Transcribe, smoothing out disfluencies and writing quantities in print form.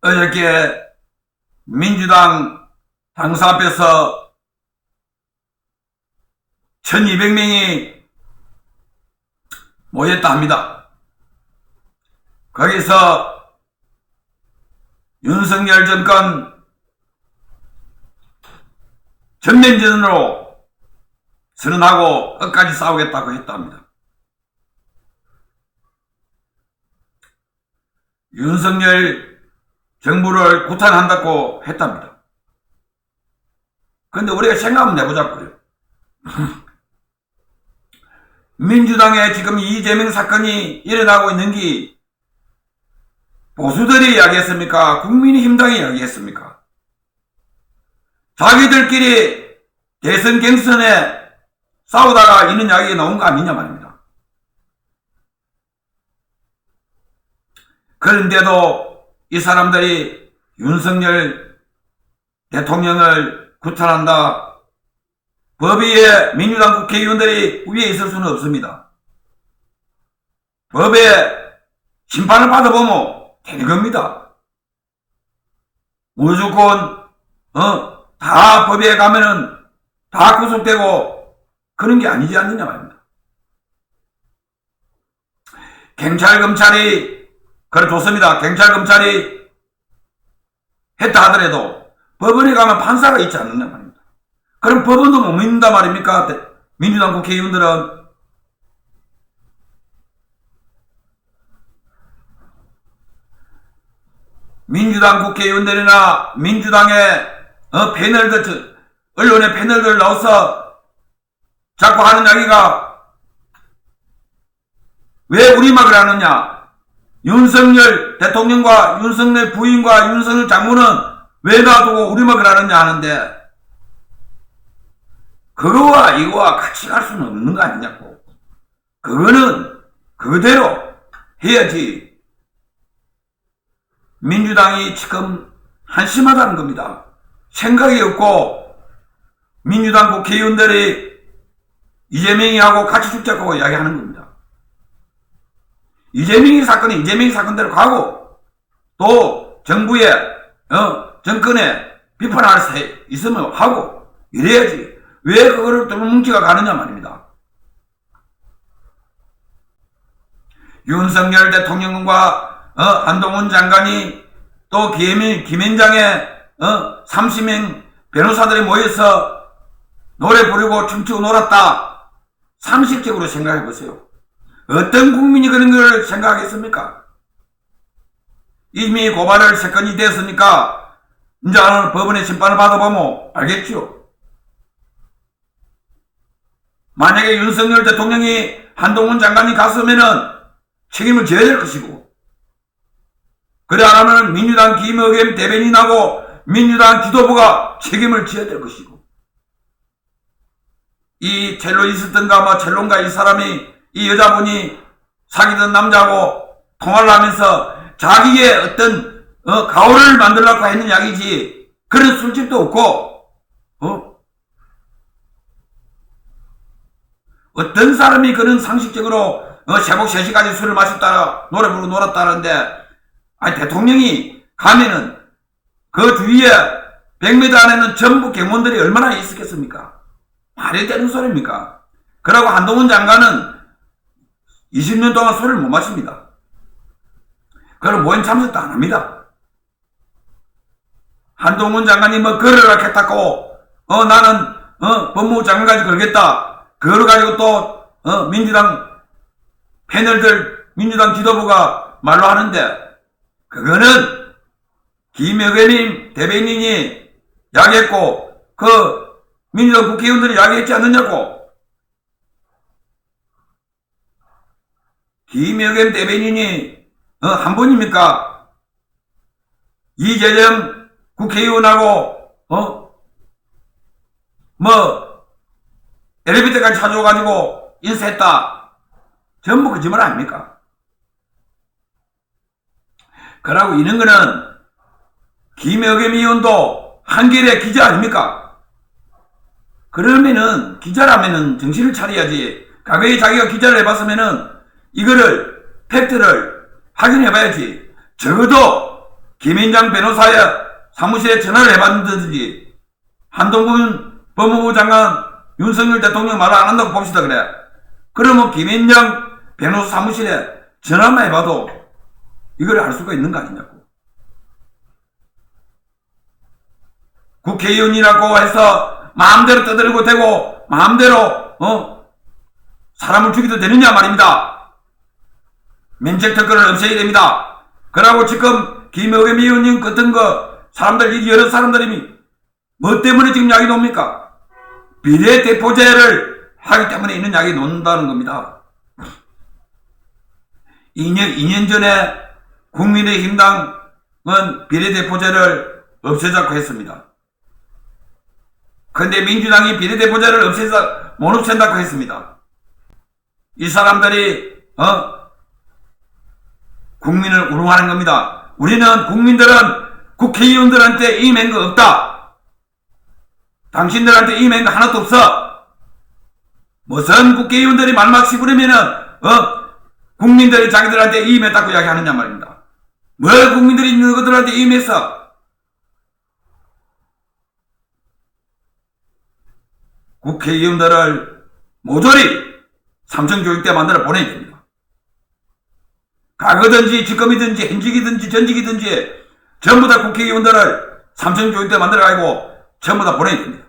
어저께 민주당 당사 앞에서 1200명이 모였다 합니다. 거기서 윤석열 정권 전면전으로 선언하고 끝까지 싸우겠다고 했다 합니다. 윤석열 정부를 구탄한다고 했답니다. 그런데 우리가 생각 한번 해보자고요. 민주당에 지금 이재명 사건이 일어나고 있는 게 보수들이 이야기했습니까? 국민의힘당이 이야기했습니까? 자기들끼리 대선 경선에 싸우다가 이런 이야기가 나온 거 아니냐 말입니다. 그런데도 이 사람들이 윤석열 대통령을 구탄한다. 법위에 민주당 국회의원들이 위에 있을 수는 없습니다. 법에 심판을 받아보면 되는 겁니다. 무조건 다 법에 가면은 다 구속되고 그런 게 아니지 않느냐 말입니다. 경찰 검찰이 그래 좋습니다. 경찰 검찰이 했다 하더라도 법원에 가면 판사가 있지 않느냐 말입니다. 그럼 법원도 못 믿는단 말입니까? 민주당 국회의원들은. 민주당 국회의원들이나 민주당의 패널들, 언론의 패널들 나와서 자꾸 하는 이야기가 왜 우리막을 하느냐? 윤석열 대통령과 윤석열 부인과 윤석열 장모는 왜 놔두고 우리막을 하느냐 하는데 그거와 이거와 같이 갈 수는 없는 거 아니냐고. 그거는 그대로 해야지. 민주당이 지금 한심하다는 겁니다. 생각이 없고 민주당 국회의원들이 이재명이 하고 같이 죽자고 이야기하는 겁니다. 이재명이 사건은 이재명이 사건대로 가고 또 정부의 정권에 비판할 수 있으면 하고 이래야지. 왜 그거를 또 뭉치가 가느냐 말입니다. 윤석열 대통령과 한동훈 장관이 또 김현장에 30명 변호사들이 모여서 노래 부르고 춤추고 놀았다. 상식적으로 생각해 보세요. 어떤 국민이 그런 걸 생각하겠습니까? 이미 고발을 3건이 됐으니까 이제 법원의 심판을 받아보면 알겠죠. 만약에 윤석열 대통령이 한동훈 장관이 갔으면은 책임을 져야 될 것이고, 그래 안 하면 민주당 김의겸 대변인하고 민주당 지도부가 책임을 져야 될 것이고, 이 첼로이스트인가 첼로인가 이 사람이 이 여자분이 사귀던 남자하고 통화를 하면서 자기의 어떤 가오를 만들려고 했는 이야기지 그런 술집도 없고 어떤 사람이 그런 상식적으로 새벽 3시까지 술을 마셨다 노래 부르고 놀았다는데 아니 대통령이 가면은 그 주위에 100m 안에는 전부 경호원들이 얼마나 있었겠습니까? 말이 되는 소리입니까? 그러고 한동훈 장관은 20년 동안 술을 못 마십니다. 그럼 모임 참석도 안 합니다. 한동훈 장관이 걸으라 했다고 나는 법무부 장관까지 걸겠다. 그걸 가지고 또 민주당 패널들 민주당 지도부가 말로 하는데 그거는 김의겸 대변인이 이야기했고 그 민주당 국회의원들이 이야기했지 않느냐고. 김의겸 대변인이 한 분입니까? 이재정 국회의원하고 엘리베이터까지 찾아와가지고 인사했다. 전부 거짓말 아닙니까? 그러고 이런 거는 김의겸 의원도 한겨레 기자 아닙니까? 그러면은 기자라면은 정신을 차려야지. 과거에 자기가 기자를 해봤으면은 이거를 팩트를 확인해봐야지. 적어도 김앤장 변호사의 사무실에 전화를 해봤는지 한동훈 법무부 장관 윤석열 대통령 말을 안 한다고 봅시다 그래. 그러면 김앤장 변호사 사무실에 전화만 해봐도 이걸 알 수가 있는 거 아니냐고. 국회의원이라고 해서 마음대로 떠들고 되고 마음대로 사람을 죽이도 되느냐 말입니다. 면책특권을 없애야 됩니다. 그러고 지금 김의겸 의원님 같은 사람들 여러 사람들이 뭐 때문에 지금 약이 나옵니까? 비례대표제를 하기 때문에 있는 약이 논다는 겁니다. 2년 전에 국민의힘당은 비례대표제를 없애자고 했습니다. 근데 민주당이 비례대표제를 못 없앤다고 했습니다. 이 사람들이 국민을 우롱하는 겁니다. 우리는 국민들은 국회의원들한테 임한 거 없다. 당신들한테 임한 거 하나도 없어. 무슨 국회의원들이 말막 씹으려면은 국민들이 자기들한테 임했다고 이야기하느냐 말입니다. 뭘 국민들이 너희들한테 임했어? 국회의원들을 모조리 삼성교육대 만들어 보내야 됩니다. 과거든지 지금이든지 현직이든지 전직이든지 전부 다 국회의원들을 삼성교육대 만들어가지고 전부 다 보내야 됩니다.